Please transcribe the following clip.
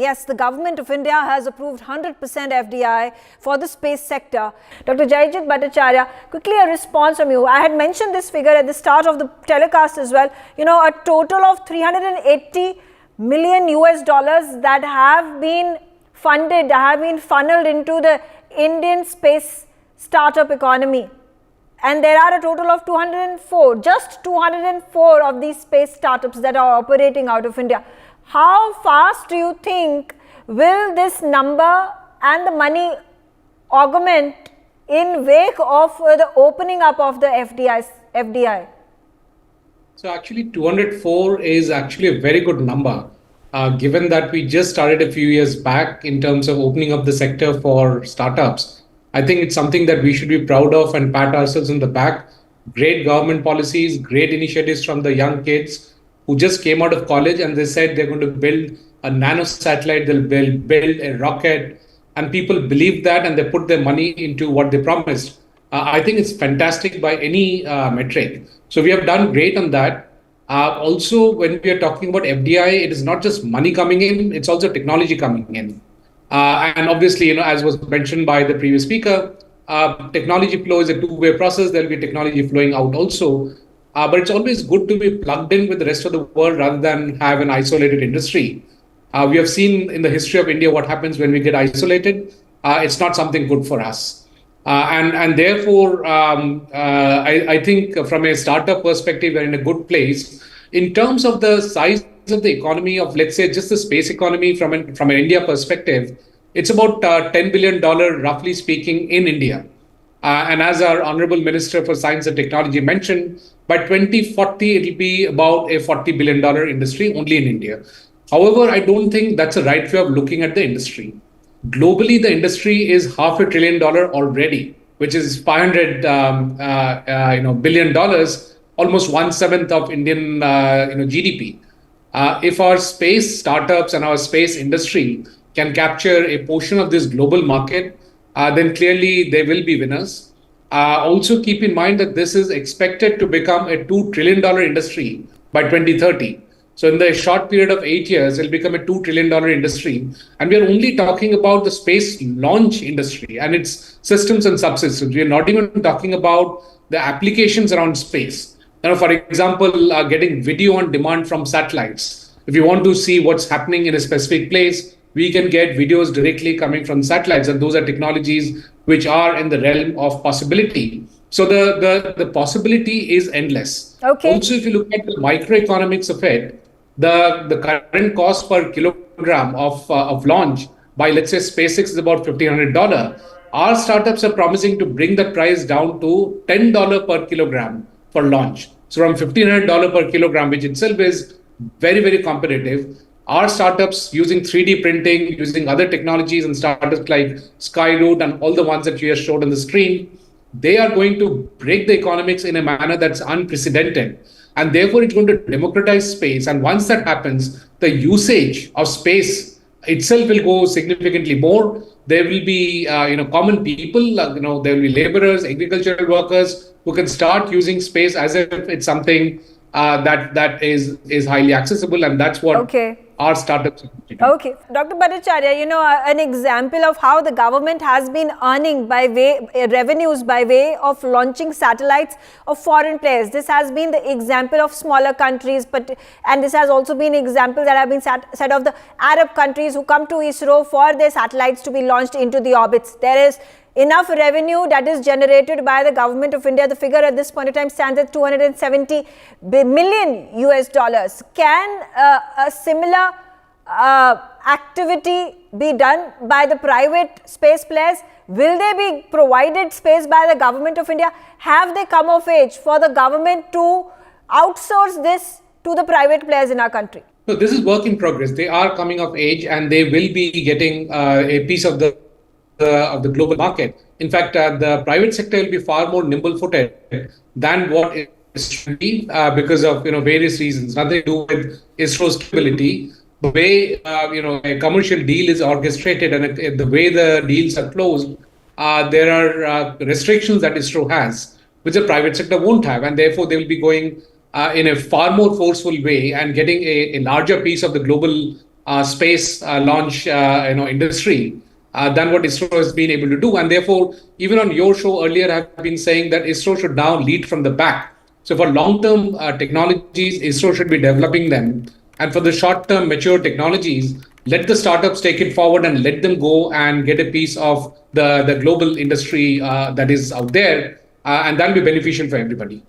Yes, the government of India has approved 100% FDI for the space sector. Dr. Jaijit Bhattacharya, quickly a response from you. I had mentioned this figure at the start of the telecast as well. You know, a total of 380 million US dollars that have been funded, have been funneled into the Indian space startup economy. And there are a total of 204, just 204 of these space startups that are operating out of India. How fast do you think will this number and the money augment in wake of the opening up of the FDI? So actually 204 is actually a very good number, given that we just started a few years back in terms of opening up the sector for startups. I think it's something that we should be proud of and pat ourselves on the back. Great government policies, great initiatives from the young kids who just came out of college, and they said they're going to build a nano satellite, they'll build a rocket, and people believed that and they put their money into what they promised. I think it's fantastic by any metric. So we have done great on that. Also, when we are talking about FDI, it is not just money coming in, it's also technology coming in. And obviously, as was mentioned by the previous speaker, technology flow is a two-way process. There'll be technology flowing out also. But it's always good to be plugged in with the rest of the world rather than have an isolated industry. We have seen in the history of India what happens when we get isolated. It's not something good for us. And therefore, I think from a startup perspective, we're in a good place. In terms of the size of the economy of, let's say, just the space economy from an India perspective, it's about $10 billion, roughly speaking, in India. And as our Honorable Minister for Science and Technology mentioned, by 2040, it'll be about a $40 billion industry only in India. However, I don't think that's the right way of looking at the industry. Globally, the industry is $500 billion already, which is $500 billion, almost 1/7 of Indian GDP. If our space startups and our space industry can capture a portion of this global market, then clearly they will be winners. Also keep in mind that this is expected to become a $2 trillion industry by 2030. So in the short period of 8 years, it'll become a $2 trillion industry. And we are only talking about the space launch industry and its systems and subsystems. We are not even talking about the applications around space. For example, getting video on demand from satellites. If you want to see what's happening in a specific place, we can get videos directly coming from satellites, and those are technologies which are in the realm of possibility. So the possibility is endless. Okay. Also, if you look at the microeconomics of it, the current cost per kilogram of launch by, let's say, SpaceX is about $1,500. Our startups are promising to bring the price down to $10 per kilogram for launch. So from $1,500 per kilogram, which itself is very, very competitive, our startups using 3D printing, using other technologies and startups like Skyroot and all the ones that you have showed on the screen, they are going to break the economics in a manner that's unprecedented. And therefore, it's going to democratize space. And once that happens, the usage of space itself will go significantly more. There will be common people, there will be laborers, agricultural workers who can start using space as if it's something that is highly accessible, and that's what our startups are doing. Okay, Dr. Bhattacharya, an example of how the government has been earning revenues by way of launching satellites of foreign players. This has been the example of smaller countries, and this has also been examples that have been said of the Arab countries who come to ISRO for their satellites to be launched into the orbits. There is enough revenue that is generated by the government of India. The figure at this point in time stands at 270 million US dollars. Can a similar activity be done by the private space players? Will they be provided space by the government of India? Have they come of age for the government to outsource this to the private players in our country? So this is work in progress. They are coming of age and they will be getting a piece of the global market. In fact, the private sector will be far more nimble-footed than what it should be because of various reasons. Nothing to do with ISRO's capability. The way a commercial deal is orchestrated and the way the deals are closed, there are restrictions that ISRO has, which the private sector won't have, and therefore they will be going in a far more forceful way and getting a larger piece of the global space launch industry than what ISRO has been able to do. And therefore, even on your show earlier, I've been saying that ISRO should now lead from the back. So for long-term technologies, ISRO should be developing them. And for the short-term mature technologies, let the startups take it forward and let them go and get a piece of the global industry that is out there. And that'll be beneficial for everybody.